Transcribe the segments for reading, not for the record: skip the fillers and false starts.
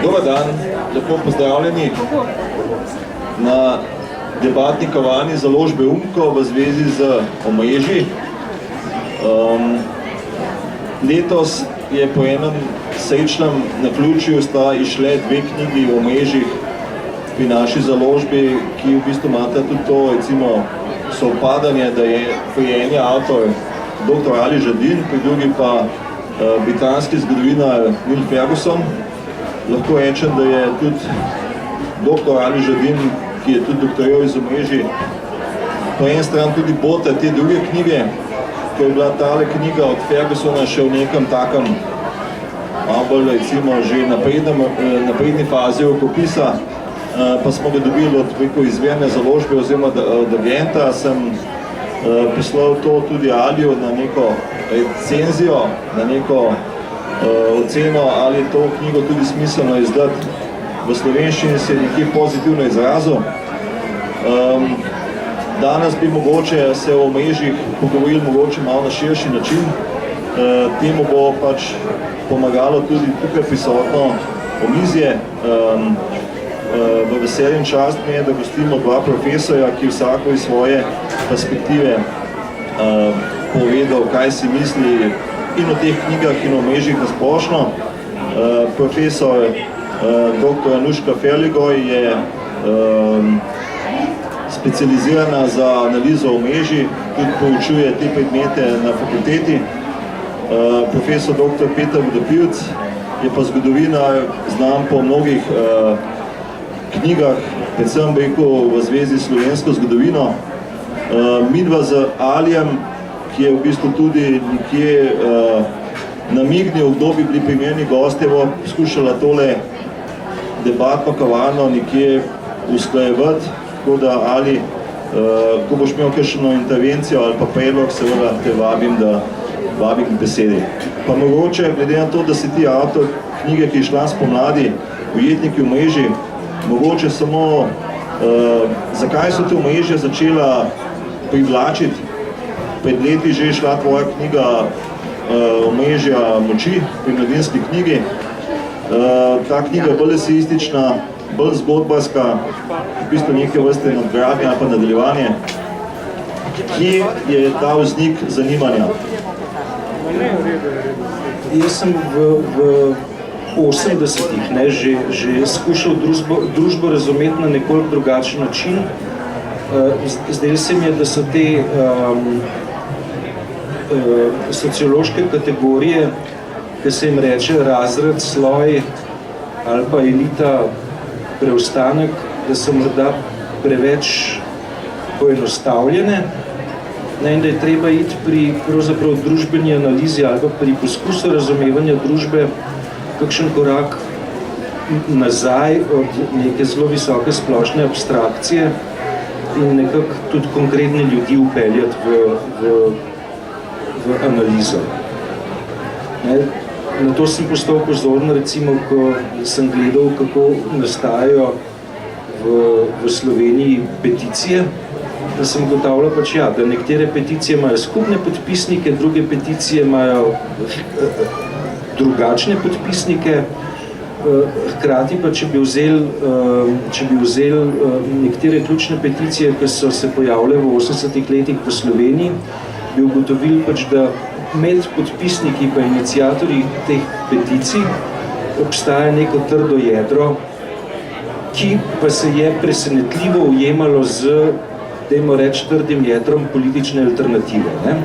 Dobar dan, lepo pozdravljeni na debatni kavarni založbe UMCO v zvezi z omrežji. Letos je po enem srečnem naključju sta išle dve knjigi o omrežjih pri naši založbi, ki v bistvu imata tudi to, recimo, sovpadanje, da je pri eni avtor dr. Ali Žadin, pri drugi pa britanski zgodovinar Neil Ferguson. Lahko rečem, da je tudi dr. Ali Žadin, ki je tudi doktoriral iz omrežij, po eni strani tudi bota te druge knjige, ko je bila tale knjiga od Fergusona še v nekem takem, malo bolj recimo že napredni fazi rokopisa, pa smo ga dobili od izvirne založbe oziroma od agenta. Sem poslal to tudi Aliju na neko recenzijo, na neko oceno, ali je to knjigo tudi smiselno izdati v slovenščini, se je nekje pozitivno izrazil. Danes bi mogoče se o omrežjih pogovorili mogoče malo na širši način. Temu bo pač pomagalo tudi tukaj prisotno omizje. V veselje in čast mi je, da gostimo dva profesorja, ki vsako iz svoje perspektive povedal, kaj si misli in o teh knjigah in o omrežjih na splošno. Profesor dr. Anuška Ferligoj je specializirana za analizo omrežij, tudi poučuje te predmete na fakulteti. Profesor dr. Peter Vodopivc je pa zgodovinar, znan po mnogih knjigah, predvsem v zvezi s slovensko zgodovino. Midva z Alijem, ki je v bistvu tudi nekje namignil, kdo bi bili primerni gostje, bo skušala tole debatno kavarno nekje usklajevati, tako da Ali, ko boš imel kakšno intervencijo ali pa predlog, seveda te vabim k besedi. Pa mogoče, glede na to, da si ti avtor knjige, ki je šla spomladi, Ujetniki omrežij, mogoče samo, zakaj so te omrežja začela privlačiti? Pred leti že je šla tvoja knjiga Omrežja moči pri Mladinski knjigi. Ta knjiga je bolj eseistična, bolj zgodbarska, v bistvu neke vrste nadgradnje ali pa nadaljevanje. Kje je ta vznik zanimanja? Jaz sem v 80-ih že skušal družbo razumeti na nekoliko drugačen način. Zdaj se mi je, da so te sociološke kategorije, ki se jim reče razred, sloj ali pa elita, preostanek, da so morda preveč poenostavljene, in da je treba iti pri pravzaprav družbeni analizi ali pa pri poskusu razumevanja družbe kakšen korak nazaj od neke zelo visoke splošne abstrakcije in nekako tudi konkretne ljudi upeljati v analizo. Na to sem postal pozoren, recimo, ko sem gledal, kako nastajajo v Sloveniji peticije, da sem ugotavljal pač, ja, da nekatere peticije imajo skupne podpisnike, druge peticije imajo drugačne podpisnike, hkrati pa, če bi vzel nekatere ključne peticije, ki so se pojavile v 80-ih letih v Sloveniji, bi ugotovili pač, da med podpisniki pa iniciatorji teh peticij obstaja neko trdo jedro, ki pa se je presenetljivo ujemalo z, dajmo reči, trdim jedrom politične alternative.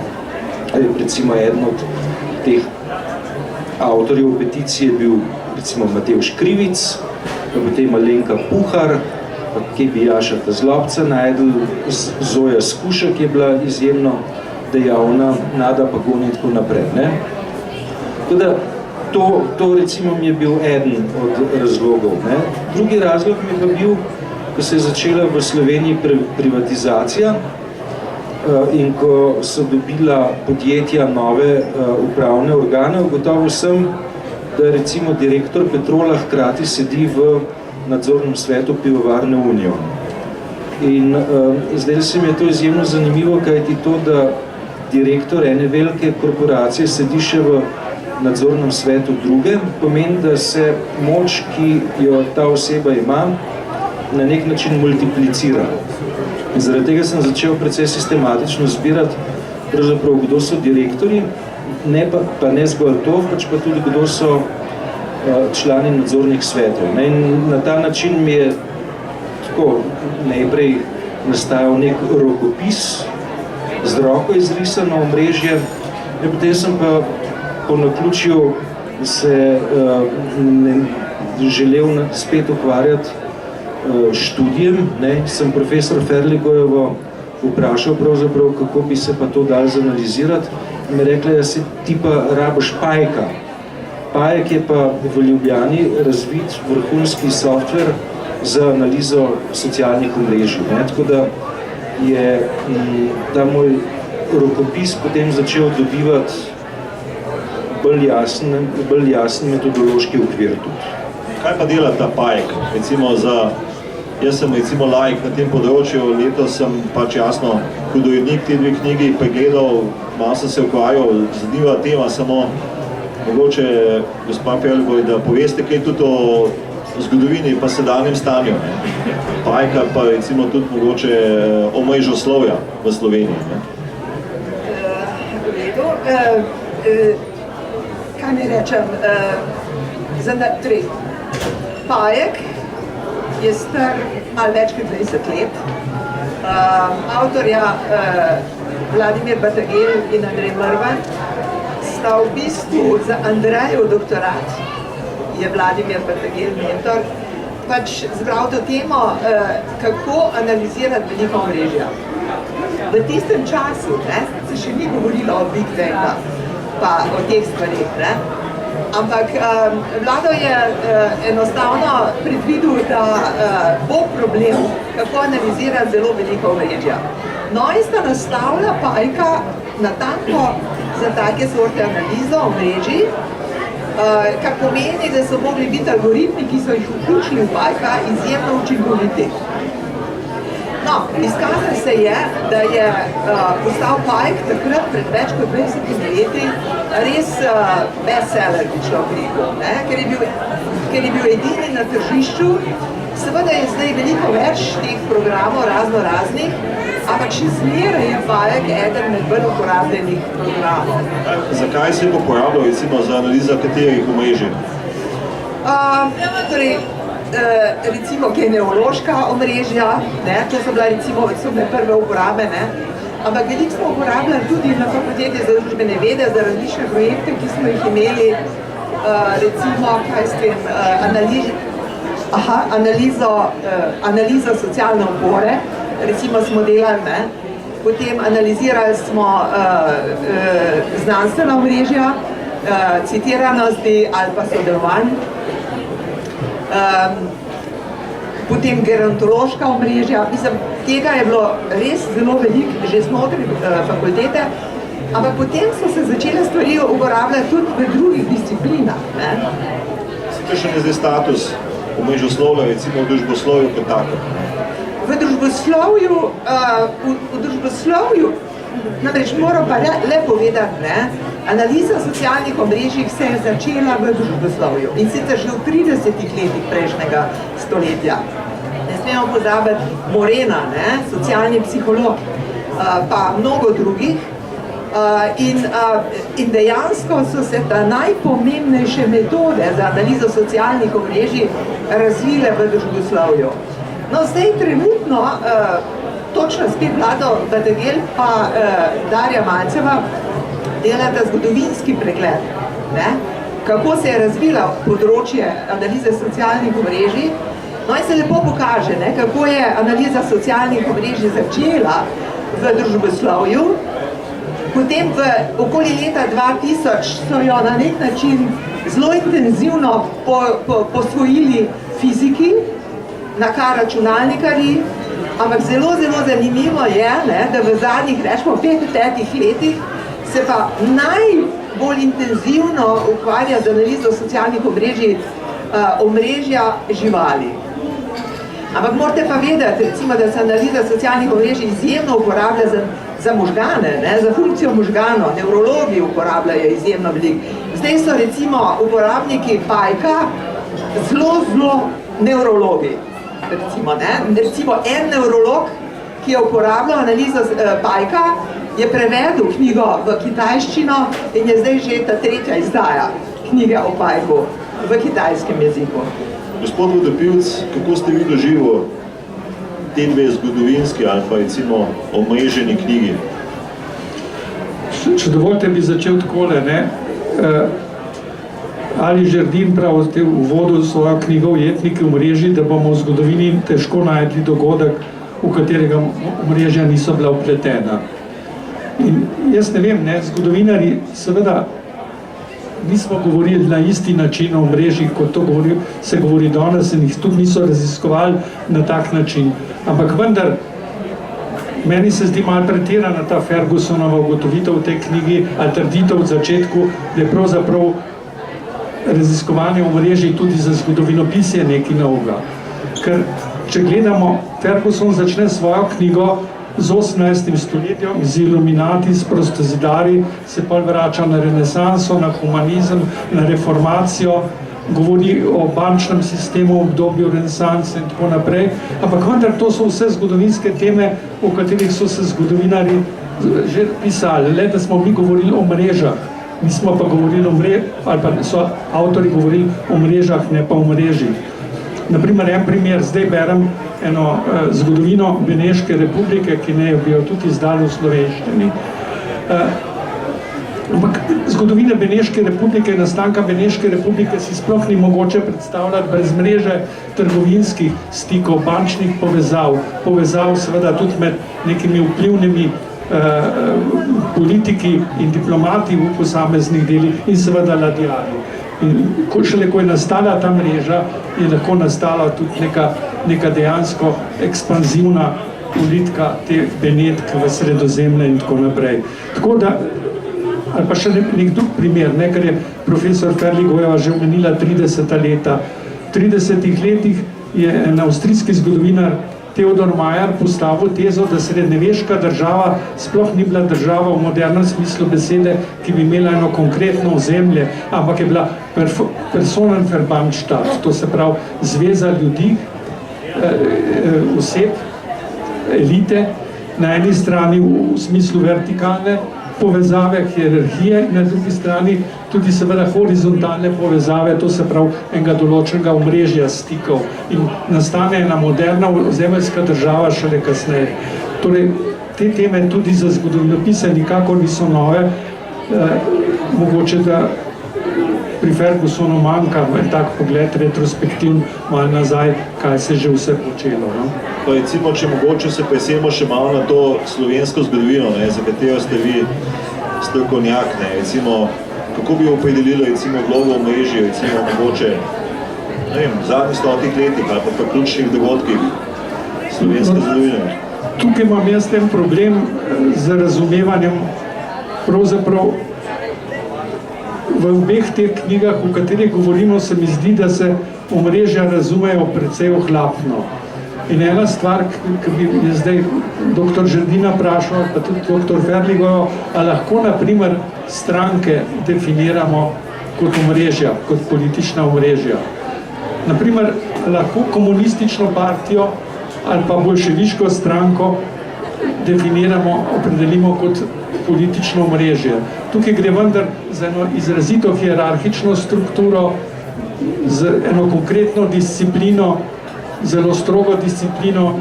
Recimo, eden od teh avtorjev peticije je bil recimo Matevž Krivic, pa potem Alenka Puhar, pa kje bi Jašata Zlobca najdel, Zoja Skuša, ki je bila izjemno dejavna, Nada Pagon in tako naprej. Tako da to recimo mi je bil eden od razlogov. Drugi razlog mi je pa bil, ko se je začela v Sloveniji privatizacija in ko so dobila podjetja nove upravne organe, ugotovil sem, da recimo direktor Petrola hkrati sedi v nadzornem svetu pivovarne Union. In zdaj se mi je to izjemno zanimivo, kajti to, da direktor ene velike korporacije sedi še v nadzornem svetu druge, pomeni, da se moč, ki jo ta oseba ima, na nek način multiplicira. In zaradi tega sem začel precej sistematično zbirati, pravzaprav, kdo so direktorji, pa ne zgolj to, pač pa tudi, kdo so člani nadzornih svetov. In na ta način mi je tako najprej nastajal nek rokopis, z roko izrisano omrežje, in potem sem pa po naključju se želel spet ukvarjati študijem, sem profesor Ferligojevo vprašal pravzaprav, kako bi se pa to dalo zanalizirati, in mi rekla, da si ti pa rabiš Pajka. Pajek je pa v Ljubljani razvit vrhunski softver za analizo socialnih omrežij. Tako da je ta moj rokopis potem začel dobivati bolj jasen metodološki okvir tudi. Kaj pa dela ta Pajek? Jaz sem laik na tem področju, letos sem pač jasno hudojednik te dve knjigi pregledal, malo sem se ukvarjal, zanimiva tema, samo mogoče, gospa Ferligoj, da poveste kaj tudi o zgodovini pa sedanjem stanju. Pajka pa recimo tudi mogoče o mrežoslovja v Sloveniji. Kaj ne rečem? Pajek je star malo več kot 20 let. Avtorja Vladimir Batagel in Andrej Mrvan sta v bistvu za Andrejev doktorat, je Vladimir Batagel mentor, pač zbral to temo, kako analizirati velika omrežja. V tistem času se še ni govorilo o Big Data, pa o teh stvarih, ampak Vlado je enostavno predvidel, da bo problem, kako analizirati zelo velika omrežja. No in sta nastavila Pajka natanko za take sorte analizo omrežij, kar pomeni, da so mogli biti algoritmi, ki so jih vključili v Pajka, izjemno učinkoviti. No, izkazalo se je, da je postal Pajk takrat pred več kot 20 leti res bestseller, bi človek rekel, ker je bil edini na tržišču. Seveda je zdaj veliko več teh programov raznoraznih, ampak še zmeraj je Pajek eden med bolj uporabljenih programov. Zakaj se je uporabljal recimo za analizo katerih omrežij? Recimo genealoška omrežja, to so bile prve uporabe, ampak veliko smo uporabljali tudi na fakulteti za družbene vede, za različne projekte, ki smo jih imeli, recimo, analizo socialne opore, recimo smo delali, potem analizirali smo znanstvena omrežja, citiranosti ali pa sodelovanj, potem gerontološka omrežja, tega je bilo res zelo veliko, že znotraj fakultete, ampak potem so se začele stvari uporabljati tudi v drugih disciplinah. Kakšen je zdaj status omrežoslovja, recimo v družboslovju kot tako? V družboslovju, namreč moram pa le povedati, analiza socialnih omrežij se je začela v družboslovju in sicer že v 30 letih prejšnjega stoletja. Ne smemo pozabiti Morena, socialni psiholog, pa mnogo drugih. In dejansko so se ta najpomembnejše metode za analizo socialnih omrežij razvile v družboslovju. No, zdaj trenutno, točno spet Vlado Batagel pa Darja Malceva delata zgodovinski pregled, kako se je razvila področje analize socialnih omrežij. No in se lepo pokaže, kako je analiza socialnih omrežij začela v družboslovju. Potem v okoli leta 2000 so jo na nek način zelo intenzivno posvojili fiziki, na kar računalnikarji, ampak zelo zanimivo je, da v zadnjih, rečemo, 5 letih se pa najbolj intenzivno ukvarja z analizo socialnih omrežij omrežja živali. Ampak morate pa vedeti, recimo, da se analiza socialnih omrežij izjemno uporablja za možgane, ne, za funkcijo možganov, nevrologi uporabljajo izjemno veliko. Zdaj so recimo uporabniki Pajka zelo nevrologi. Recimo en nevrolog, ki je uporabljal analizo Pajka, je prevedel knjigo v kitajščino in je zdaj že ta 3. izdaja knjige o Pajku v kitajskem jeziku. Gospod Vodopivc, kako ste vi doživeli te dve zgodovinski ali pa recimo omreženi knjigi? Če dovolite, bi začel takole, ne? Ali Žerdin prav v uvodu svojo knjigo Ujetniki omrežij, da bomo v zgodovini težko najdli dogodek, v katerega omrežja niso bila vpletena. In jaz ne vem, ne, zgodovinari seveda nismo govorili na isti način o omrežjih, kot to se govori danes, in jih tudi niso raziskovali na tak način. Ampak vendar, meni se zdi malo pretirana ta Fergusonova ugotovitev v tej knjigi, ali trditev v začetku, da je pravzaprav raziskovanje omrežij tudi za zgodovinopisje nekaj novega. Ker če gledamo, Ferguson začne svojo knjigo z 18. stoletjem, z iluminati, s prostozidari, se pa vrača na renesanso, na humanizem, na reformacijo, govori o bančnem sistemu v obdobju renesanse in tako naprej. Ampak vendar to so vse zgodovinske teme, o katerih so se zgodovinari že pisali. Le da smo mi govorili o mrežah, nismo pa govorili o ali pa so avtori govorili o mrežah, ne pa o mrežih. Naprimer, en primer, zdaj berem eno zgodovino Beneške republike, ki ne bi jo tudi izdali v slovenščini. Ampak zgodovine Beneške republike, nastanka Beneške republike si sploh ni mogoče predstavljati brez mreže trgovinskih stikov, bančnih povezav seveda tudi med nekimi vplivnimi politiki in diplomati v posameznih delih in seveda ladjarji. In šele ko je nastala ta mreža, je lahko nastala tudi neka dejansko ekspanzivna politika teh Benetk v Sredozemlje in tako naprej. Tako da, ali pa še nek drug primer, ker je profesor Ferligojeva že omenila 30. leta. V 30. letih je en avstrijski zgodovinar Theodor Mayer postavil tezo, da srednjeveška država sploh ni bila država v modernem smislu besede, ki bi imela eno konkretno ozemlje, ampak je bila Personenverbandstadt, to se pravi zveza ljudi, oseb, elite, na eni strani v smislu vertikalne povezave, hierarhije, in na drugi strani tudi seveda horizontalne povezave, to se pravi enega določenega omrežja stikov, in nastane ena moderna ozemeljska država šele kasneje. Torej, te teme tudi za zgodovinopise nikakor niso nove, mogoče da pri Fergusonu manjka en tak pogled retrospektivn malo nazaj, kaj se že vse počelo. No? Pa recimo, če mogoče se presemo še malo na to slovensko zgodovino, ne, za katero ste vi strokovnjak, ne, recimo, kako bi opredelili recimo vlogo omrežij, recimo mogoče, ne vem, v zadnjih 100 letih ali pa ključnih dogodkih slovenske zgodovine? Tukaj imam jaz ten problem z razumevanjem, pravzaprav v obeh teh knjigah, o katerih govorimo, se mi zdi, da se omrežja razumejo precej ohlapno. In ena stvar, ki bi zdaj dr. Žerdina vprašal, pa tudi dr. Ferligojo, a lahko naprimer stranke definiramo kot omrežja, kot politična omrežja. Naprimer, lahko komunistično partijo ali pa boljševiško stranko definiramo, opredelimo kot politično omrežje. Tukaj gre vendar za eno izrazito hierarhično strukturo, z eno konkretno disciplino, zelo strogo disciplino,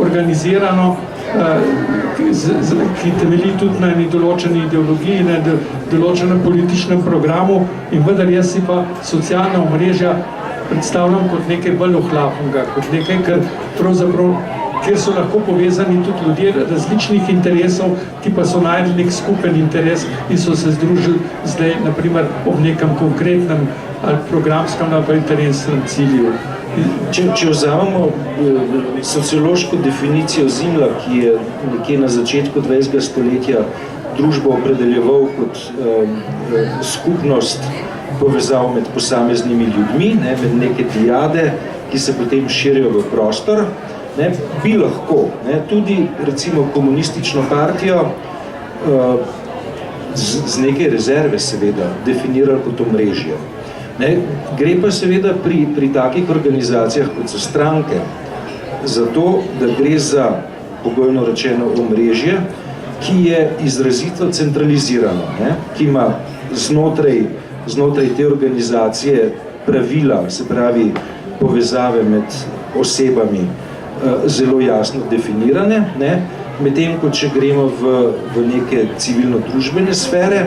organizirano, ki temelji tudi na eni določeni ideologiji, na določenem političnem programu, in vendar jaz si pa socialna omrežja predstavljam kot nekaj bolj ohlapnega, kot nekaj, kjer so lahko povezani tudi ljudje različnih interesov, ki pa so najdli nek skupen interes in so se združili zdaj, naprimer, ob nekem konkretnem ali programskem ali pa interesnem cilju. Če vzamemo sociološko definicijo Zimla, ki je nekje na začetku 20. stoletja družbo opredeljeval kot skupnost povezav med posameznimi ljudmi, med neke diade, ki se potem širijo v prostor, ne, bi lahko, ne, tudi recimo komunistično partijo z neke rezerve seveda definirali kot omrežje. Ne, gre pa seveda pri takih organizacijah, kot so stranke, za to, da gre za pogojno rečeno omrežje, ki je izrazito centralizirano, ne, ki ima znotraj te organizacije pravila, se pravi povezave med osebami zelo jasno definirane, ne, medtem ko če gremo v neke civilno-družbene sfere,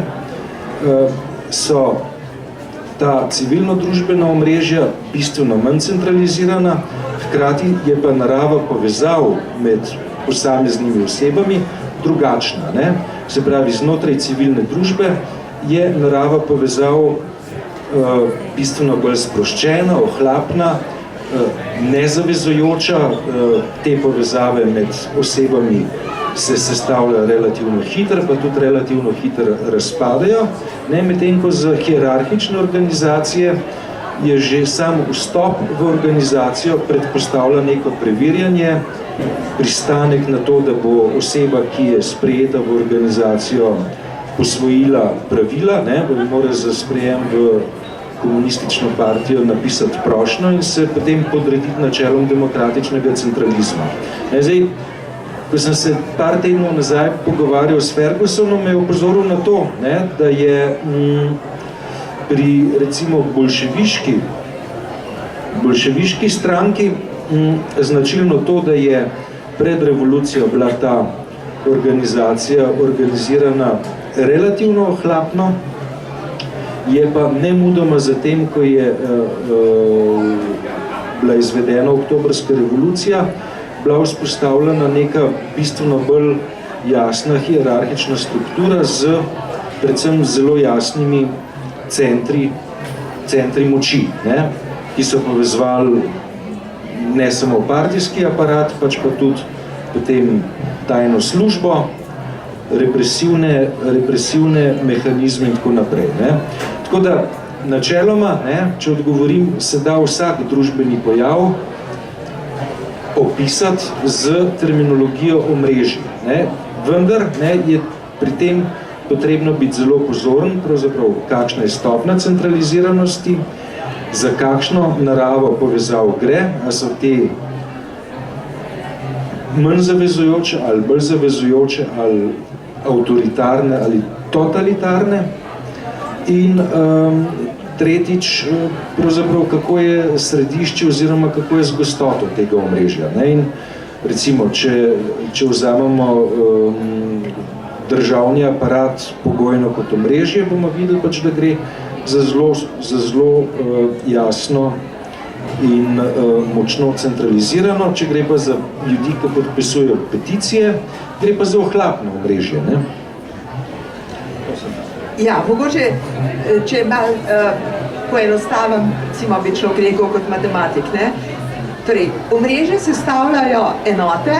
so ta civilno-družbena omrežja bistveno manj centralizirana, hkrati je pa narava povezav med posameznimi osebami drugačna. Ne? Se pravi, znotraj civilne družbe je narava povezav bistveno bolj sproščena, ohlapna, nezavezujoča, te povezave med osebami se sestavljajo relativno hitro, pa tudi relativno hitro razpadajo. Medtem ko za hierarhične organizacije je že sam vstop v organizacijo predpostavlja neko preverjanje, pristanek na to, da bo oseba, ki je sprejeta v organizacijo, posvojila pravila, bo mora za sprejem v komunistično partijo napisati prošnjo in se potem podrediti načelom demokratičnega centralizma. Zdaj, ko sem se par tednov nazaj pogovarjal s Fergusonom, me je opozoril na to, da je pri recimo bolševiški stranki značilno to, da je pred revolucijo bila ta organizacija organizirana relativno ohlapno, je pa nemudoma zatem, ko je bila izvedena oktobrska revolucija, bila vzpostavljena neka bistveno bolj jasna hierarhična struktura z predvsem zelo jasnimi centri moči, ki so povezovali ne samo partijski aparat, pač pa tudi potem tajno službo, represivne mehanizme in tako naprej. Tako da, načeloma, če odgovorim, se da vsak družbeni pojav opisati z terminologijo omrežij. Vendar je pri tem potrebno biti zelo pozoren, pravzaprav kakšna je stopnja centraliziranosti, za kakšno naravo povezav gre, a so te manj zavezujoče ali bolj zavezujoče ali avtoritarne ali totalitarne. In tretjič, pravzaprav, kako je središče oziroma kako je z gostoto tega omrežja. In recimo, če vzamemo državni aparat pogojno kot omrežje, bomo videli pač, da gre za zelo jasno in močno centralizirano. Če gre pa za ljudi, ki podpisujejo peticije, gre pa za ohlapno omrežje. Ja, mogoče, če malo poenostavim, recimo bi človek rekel kot matematik, Torej, omrežje sestavljajo enote,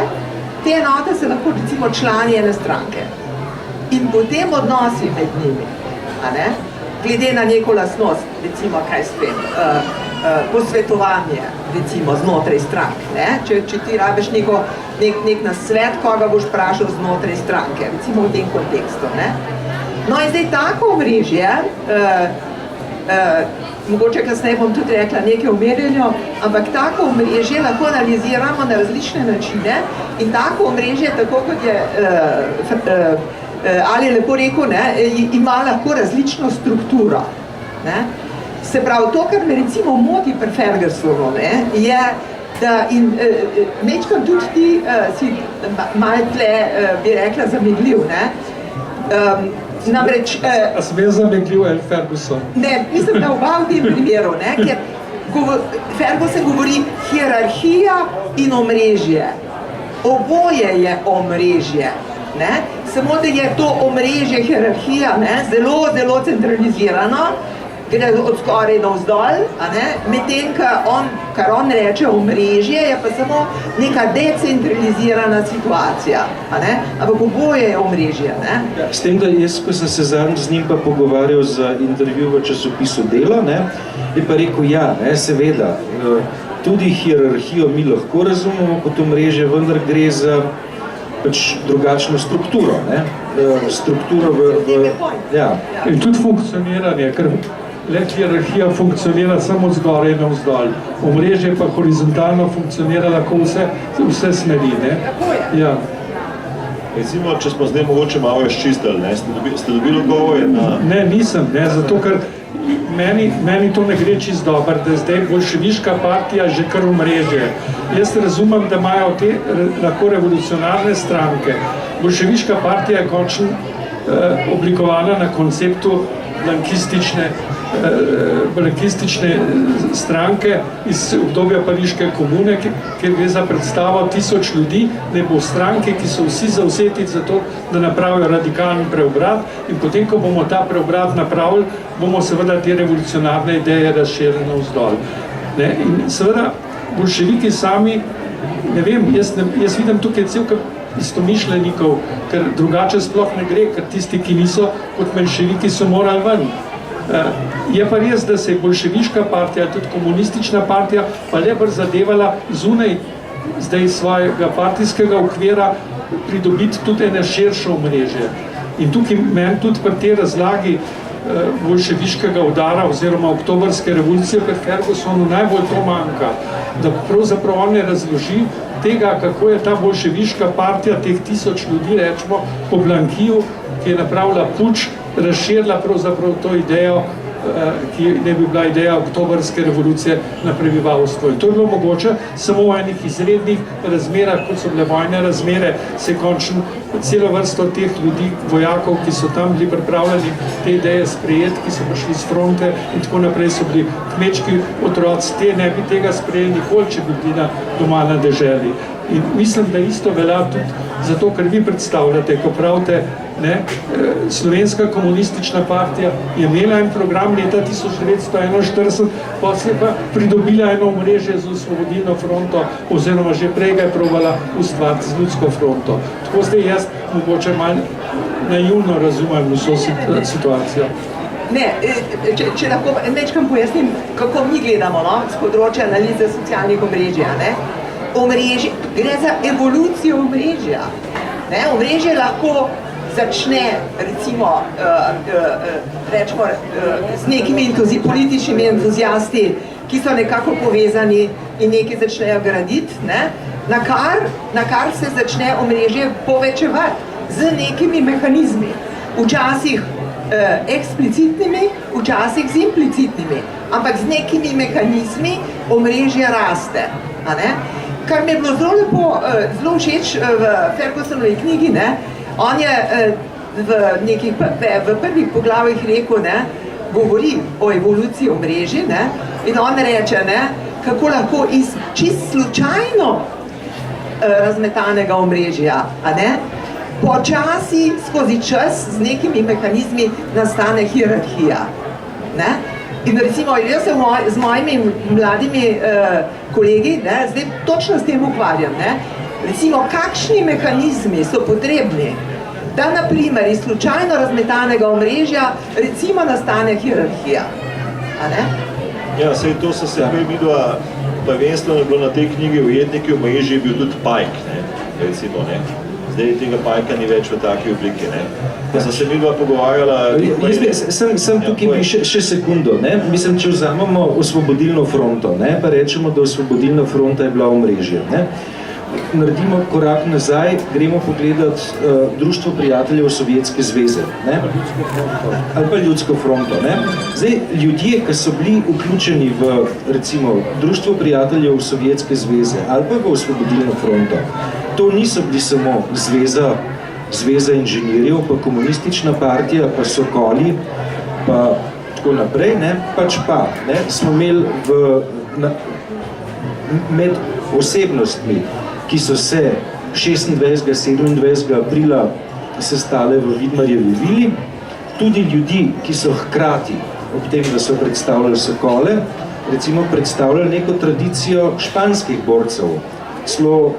te enote se lahko recimo člani ene stranke. In potem odnosi med njimi, glede na neko lastnost, recimo, kaj spet, posvetovanje, recimo, znotraj strank, Če ti rabiš nek nasvet, koga boš vprašal znotraj stranke, recimo v tem kontekstu, No in zdaj tako omrežje, mogoče kasneje bom tudi rekla nekaj o merjenju, ampak tako omrežje lahko analiziramo na različne načine in tako omrežje, tako kot je Ali lepo rekel, ima lahko različno strukturo. Se pravi, to, kar me recimo moti pri Fergusonu, je, da in mečkam tudi ti si malo tle, bi rekla, zamegljiv, Namreč... A sem jaz zamegljiv ali Ferguson? Ne, mislim, da oba v tem primeru, ker Ferguson govori hierarhija in omrežje. Oboje je omrežje, samo da je to omrežje, hierarhija, zelo, zelo centralizirano, gre od skoraj navzdol, medtem, kar on reče omrežje, je pa samo neka decentralizirana situacija, ampak oboje je omrežje. S tem, da jaz, ko sem se zadnjič z njim pa pogovarjal za intervju v časopisu Delo, je pa rekel, seveda, tudi hierarhijo mi lahko razumemo kot omrežje, vendar gre za drugačno strukturo, strukturo In tudi funkcioniranje, ker hierarhija funkcionira samo zgoraj in navzdol. Omrežje pa horizontalno funkcionira lahko vse smeri, Ja. Recimo, če smo zdaj mogoče malo izčistili, ste dobili odgovore na... Ne, nisem, zato ker meni to ne gre čisto dobro, da je zdaj bolševiška partija že kar omrežje. Jaz razumem, da imajo te lahko revolucionarne stranke. Bolševiška partija je končno oblikovana na konceptu blankistične stranke iz obdobja Pariške komune, kjer gre za predstavo 1000 ljudi, ne bo stranke, ki so vsi zavzeti za to, da napravijo radikalni preobrat, in potem, ko bomo ta preobrat napravili, bomo seveda te revolucionarne ideje razširili navzdol. In seveda bolševiki sami, ne vem, jaz vidim tukaj cel istomišljenikov, ker drugače sploh ne gre, ker tisti, ki niso kot menševiki, so morali ven. Je pa res, da se je bolševiška partija, tudi komunistična partija, pa le zadevala zunaj zdaj svojega partijskega okvira pridobiti tudi ene širše omrežje. In tukaj meni tudi pri tej razlagi bolševiškega udara oziroma oktobrske revolucije pri Fergusonu najbolj to manjka, da pravzaprav on ne razloži tega, kako je ta bolševiška partija teh 1000 ljudi, rečemo, po Blankiju, ki je napravila puč, razširila pravzaprav to idejo, ki ne bi bila ideja oktobrske revolucije na prebivalstvo. In to je bilo mogoče samo v enih izrednih razmerah, kot so bile vojne razmere, se je končno celo vrsto teh ljudi, vojakov, ki so tam bili pripravljeni te ideje sprejeti, ki so prišli z fronte in tako naprej, so bili kmečki otroci, te ne bi tega sprejeli nikoli, če bi bili doma na deželi. In mislim, da isto velja tudi zato, ker vi predstavljate, ko pravite, Slovenska komunistična partija je imela en program leta 1941, potem je pa pridobila eno omrežje z Osvobodilno fronto, oziroma že prej ga je probala ustvariti z Ljudsko fronto. Tako zdaj jaz mogoče malo naivno razumem vso situacijo. Ne, če lahko nečkam pojasnim, kako mi gledamo z področja analize socialnih omrežja. Omrežje, gre za evolucijo omrežja. Omrežje lahko začne, recimo, rečemo, z nekimi političnimi entuzijasti, ki so nekako povezani in nekaj začnejo graditi, na kar se začne omrežje povečevati z nekimi mehanizmi. Včasih eksplicitnimi, včasih z implicitnimi, ampak z nekimi mehanizmi omrežje raste. Kar mi je bilo zelo všeč v Fergusonovi knjigi, on je v prvih poglavjih rekel, govori o evoluciji omrežij, in on reče, kako lahko iz čist slučajno razmetanega omrežja, počasi skozi čas z nekimi mehanizmi nastane hierarhija. In recimo, jaz se z mojimi mladimi kolegi zdaj točno s tem ukvarjam. Recimo, kakšni mehanizmi so potrebni, da na primer iz slučajno razmetanega omrežja recimo nastane hierarhija. Ja, sej to so se midva, prvenstveno je bilo na tej knjigi Ujetniki omrežij bil tudi pajk, recimo, Zdaj tega pajka ni več v taki obliki, Da so se midva pogovarjala... Sem tukaj bi še sekundo, Mislim, če vzamemo Osvobodilno fronto, pa rečemo, da Osvobodilna fronta je bila omrežje, Naredimo korak nazaj, gremo pogledati Društvo prijateljev Sovjetske zveze, ali pa Ljudsko fronto, Zdaj, ljudje, ki so bili vključeni v, recimo, Društvo prijateljev Sovjetske zveze ali pa v Osvobodilno fronto, to niso bili samo zveza inženirjev, pa komunistična partija, pa Sokoli, pa tako naprej, pač pa, smo imeli med osebnostmi, ki so se 26. 27. aprila sestale v Vidmarjevi vili, tudi ljudi, ki so hkrati ob tem, da so predstavljali sokole, recimo predstavljali neko tradicijo španskih borcev, celo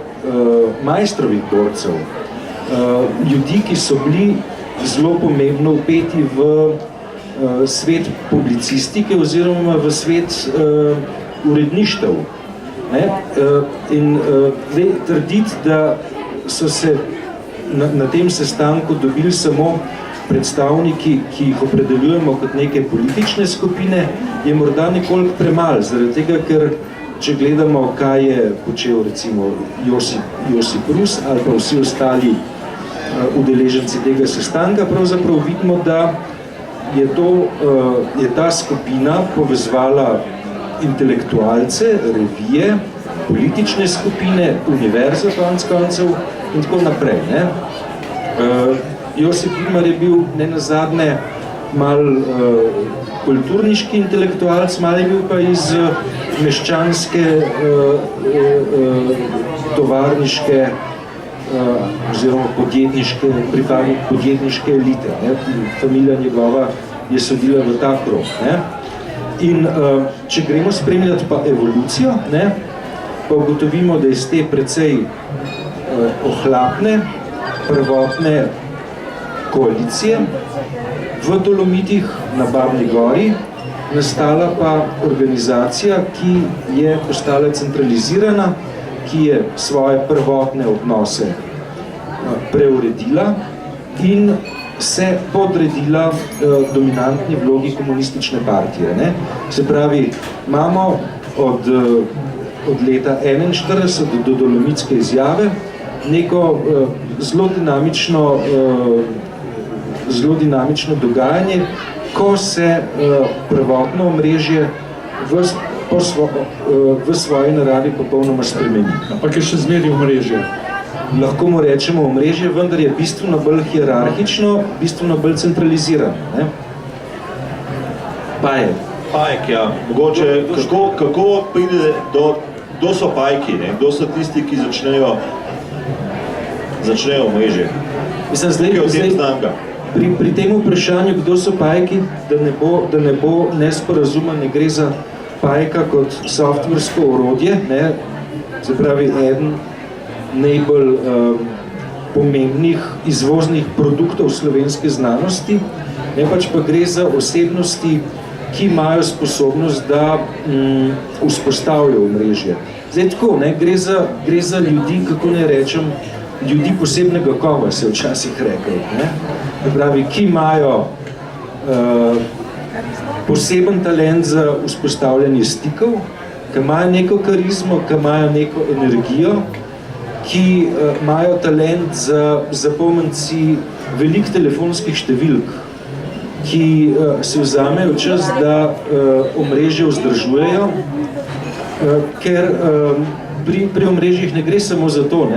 majstrovih borcev, ljudi, ki so bili zelo pomembno vpeti v svet publicistike oziroma v svet uredništev. In trditi, da so se na tem sestanku dobili samo predstavniki, ki jih opredeljujemo kot neke politične skupine, je morda nekoliko premalo, zaradi tega, ker če gledamo, kaj je počel recimo Josip Rus ali pa vsi ostali udeleženci tega sestanka, pravzaprav vidimo, da je ta skupina povezvala intelektualce, revije, politične skupine, univerze konec koncev in tako naprej. Josip Vidmar je bil nenazadnje malo kulturniški intelektualc, malo je bil pa iz meščanske, tovarniške oziroma podjetniške, pripadnik podjetniške elite. Familija njegova je sodila v ta krog. In če gremo spremljati pa evolucijo, pa ugotovimo, da iz te precej ohlapne, prvotne koalicije v Dolomitih na Babni gori nastala pa organizacija, ki je postala centralizirana, ki je svoje prvotne odnose preuredila in se podredila dominantni vlogi komunistične partije. Se pravi, imamo od leta 1941 do Dolomitske izjave neko zelo dinamično dogajanje, ko se prvotno omrežje v svoji naravi popolnoma spremeni. Ampak je še zmeri omrežje. Lahko mu rečemo omrežje, vendar je bistveno bolj hierarhično, bistveno bolj centralizirano. Pajek, ja. Mogoče, kako pride kdo so pajki, kdo so tisti, ki začnejo omrežje? Pri tem vprašanju, kdo so pajki, da ne bo nesporazuma, ne gre za pajka kot softversko orodje, se pravi, eden najbolj pomembnih izvoznih produktov slovenske znanosti, pač pa gre za osebnosti, ki imajo sposobnost, da vzpostavljajo omrežje. Zdaj tako, gre za ljudi, kako ne rečem, ljudi posebnega kova, se včasih rekel. Pravi, ki imajo poseben talent za vzpostavljanje stikov, ki imajo neko karizmo, ki imajo neko energijo, ki imajo talent za zapomniti veliko telefonskih številk, ki se vzamejo čas, da omrežje vzdržujejo, ker pri omrežjih ne gre samo za to,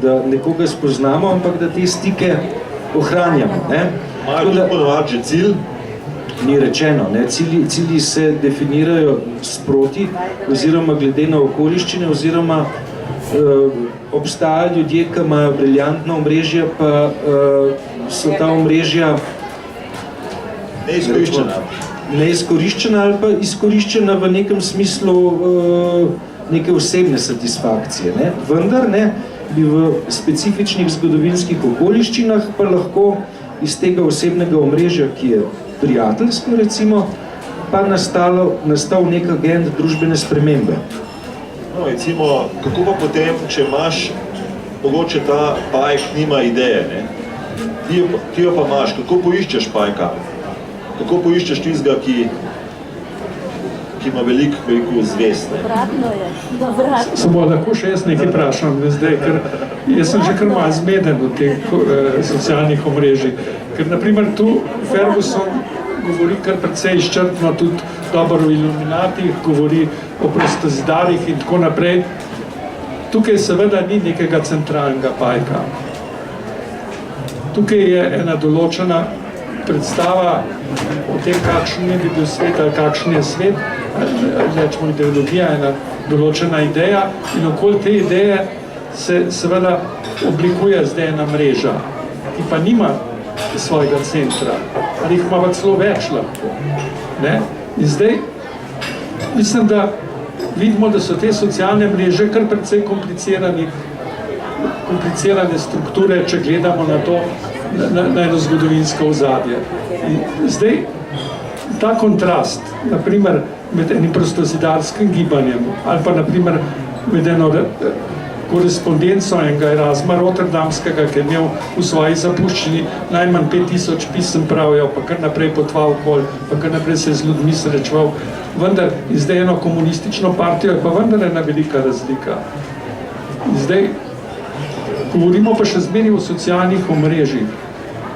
da nekoga spoznamo, ampak da te stike ohranjamo. Imajo tudi ponovati že cilj? Ni rečeno. Cilji se definirajo sproti, oziroma glede na okoliščine, oziroma obstajajo ljudje, ki imajo briljantna omrežja, pa so ta omrežja neizkoriščena ali pa izkoriščena v nekem smislu neke osebne satisfakcije. Vendar bi v specifičnih zgodovinskih okoliščinah pa lahko iz tega osebnega omrežja, ki je prijateljsko recimo, pa nastal nek agent družbene spremembe. No, recimo, kako pa potem, če imaš, mogoče ta pajek nima ideje, ti jo pa imaš, kako poiščeš pajka? Kako poiščeš tistega, ki ima veliko zvest? Samo lahko še jaz nekaj vprašam zdaj, ker jaz sem že kar malo zmeden v teh socialnih omrežjih. Ker naprimer tu Ferguson govori kar precej izčrpno, tudi dobro o iluminatih, govori o prostozidarjih in tako naprej. Tukaj seveda ni nekega centralnega pajka. Tukaj je ena določena predstava o tem, kakšen je bil svet ali kakšen je svet, rečemo ideologija, ena določena ideja in okoli te ideje se seveda oblikuje zdaj ena mreža, ki pa nima svojega centra, ali jih ima celo več lahko. Ne? In zdaj, mislim, da vidimo, da so te socialne mreže kar precej komplicirane strukture, če gledamo na to, na eno zgodovinsko ozadje. In zdaj, ta kontrast, naprimer, med enim prostozidarskim gibanjem ali pa naprimer med eno korespondenco enega Erasma Rotterdamskega, ki je imel v svoji zapuščini najmanj 5000 pisem, pravijo, pa kar naprej potval okoli, pa kar naprej se z ljudmi srečeval. Vendar, in zdaj eno komunistično partijo je pa vendar ena velika razlika. In zdaj, govorimo pa še zmeri o socialnih omrežjih.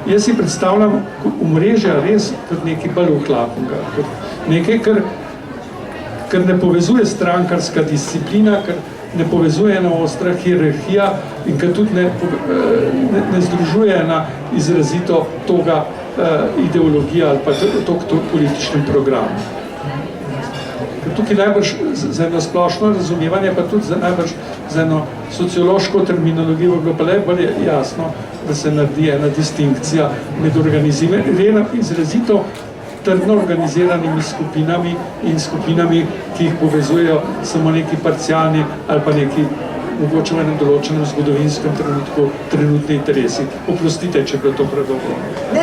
Jaz si predstavljam omrežja res kot nekaj bolj ohlapnega, kot nekaj, kar ne povezuje strankarska disciplina, kar ne povezuje ena ostra hierarhija in kar tudi ne združuje ena izrazito toga ideologija ali pa to političnem programu. Tukaj najbrž za eno splošno razumevanje, pa tudi najbrž za eno sociološko terminologijo bi bilo pa le bolj jasno, da se naredi ena distinkcija med izrazito trdno organiziranimi skupinami in skupinami, ki jih povezujejo samo neki parcialni ali pa neki mogoče v enem določenem zgodovinskem trenutku trenutni interesi. Oprostite, če je bilo to predolgo. Ne,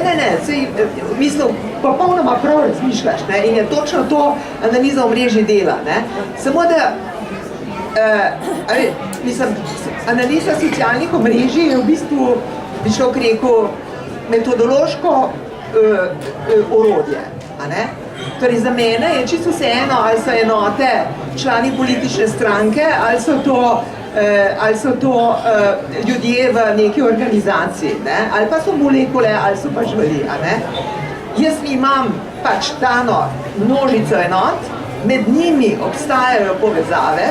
mislim, popolnoma prav razmišljaš, ne, in je točno to analiza omrežij dela, ne. Samo da, mislim, analiza socialnih omrežij je v bistvu, bi človek rekel, metodološko orodje, a ne? Torej za mene je čisto vseeno, ali so enote člani politične stranke, ali so to ljudje v neki organizaciji, ne? Ali pa so molekule, ali so pa živali, a ne? Jaz imam pač dano množico enot, med njimi obstajajo povezave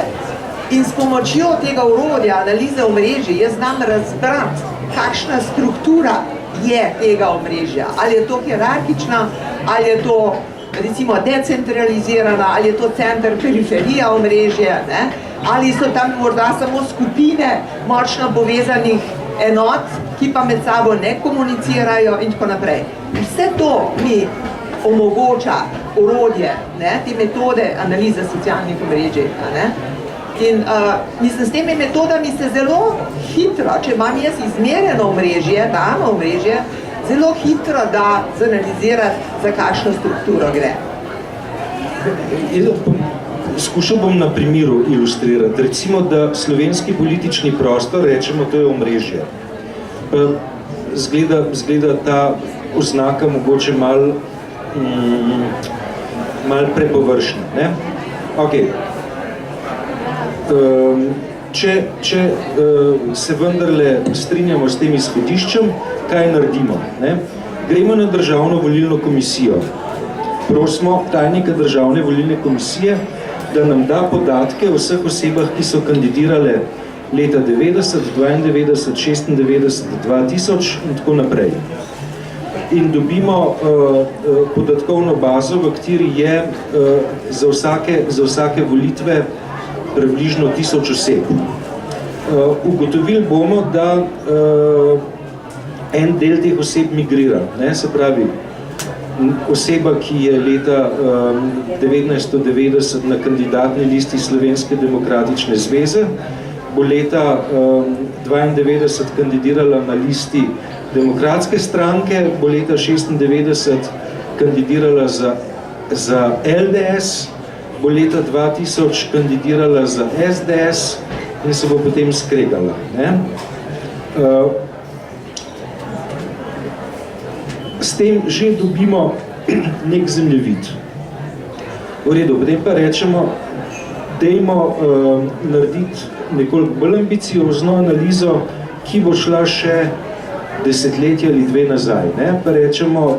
in s pomočjo tega orodja analize omrežij jaz znam razbrati, kakšna struktura je tega omrežja. Ali je to hierarhična, ali je to recimo decentralizirana, ali je to center periferija omrežja, ne? Ali so tam morda samo skupine močno povezanih enot, ki pa med sabo ne komunicirajo in tako naprej. Vse to mi omogoča orodje, ne? Te metode analize socialnih omrežij. Ne? In mislim, s temi metodami se zelo hitro, če imam jaz izmerjeno omrežje, dano omrežje, zelo hitro da zanalizirati, za kakšno strukturo gre. Skušal bom na primeru ilustrirati. Recimo, da slovenski politični prostor, rečemo, to je omrežje. Zgleda ta oznaka mogoče malo prepovršna. Ne? Okay. Če se vendarle strinjamo s tem izhodiščem, kaj naredimo? Ne? Gremo na Državno volilno komisijo. Prosimo tajnika Državne volilne komisije, da nam da podatke o vseh osebah, ki so kandidirale leta 90, 92, 96, 2000 in tako naprej. In dobimo podatkovno bazo, v kateri je za vsake volitve približno 1000 oseb. Ugotovili bomo, da en del teh oseb migrira. Ne? Se pravi, oseba, ki je leta 1990 na kandidatni listi Slovenske demokratične zveze, bo leta 92 kandidirala na listi Demokratske stranke, bo leta 96 kandidirala za LDS, bo leta 2000 kandidirala za SDS in se bo potem skregala. Ne? S tem že dobimo nek zemljevid. V redu, potem pa rečemo, dajmo narediti nekoliko bolj ambiciozno analizo, ki bo šla še desetletje ali dve nazaj. Ne? Pa rečemo,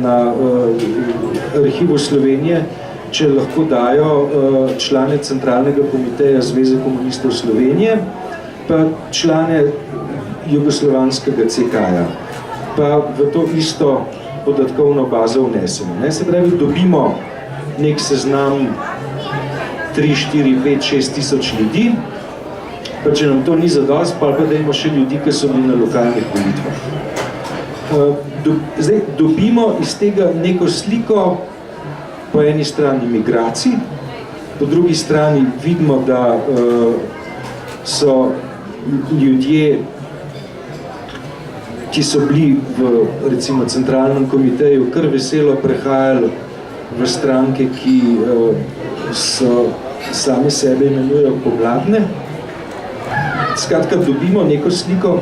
na arhivu Slovenije, če lahko dajo člane Centralnega komiteja Zveze komunistov Slovenije, pa člane jugoslovanskega CK-ja, pa v to isto podatkovno bazo vnesemo. Ne? Se pravi, dobimo nek seznam 3, 4, 5, 6 tisoč ljudi, pa če nam to ni zadost, pa dajmo še ljudi, ki so bili na lokalnih volitvah. zdaj dobimo iz tega neko sliko po eni strani migracij, po drugi strani vidimo, da so ljudje, ki so bili v recimo centralnem komiteju kar veselo prehajali v stranke, ki so sami sebe imenujejo pomladne. Skratka, dobimo neko sliko,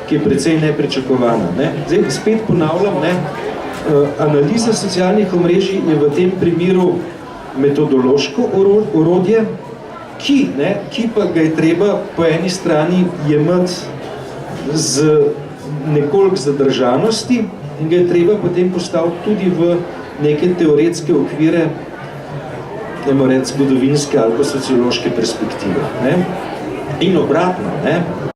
ki je precej nepričakovana. Ne? Zdaj, spet ponavljam, ne? Analiza socialnih omrežij je v tem primeru metodološko orodje, ki pa ga je treba po eni strani jemati z nekoliko zadržanosti in ga je treba potem postaviti tudi v neke teoretske okvire, dajmo reči, zgodovinske ali pa sociološke perspektive. Ne? In obratno, ne?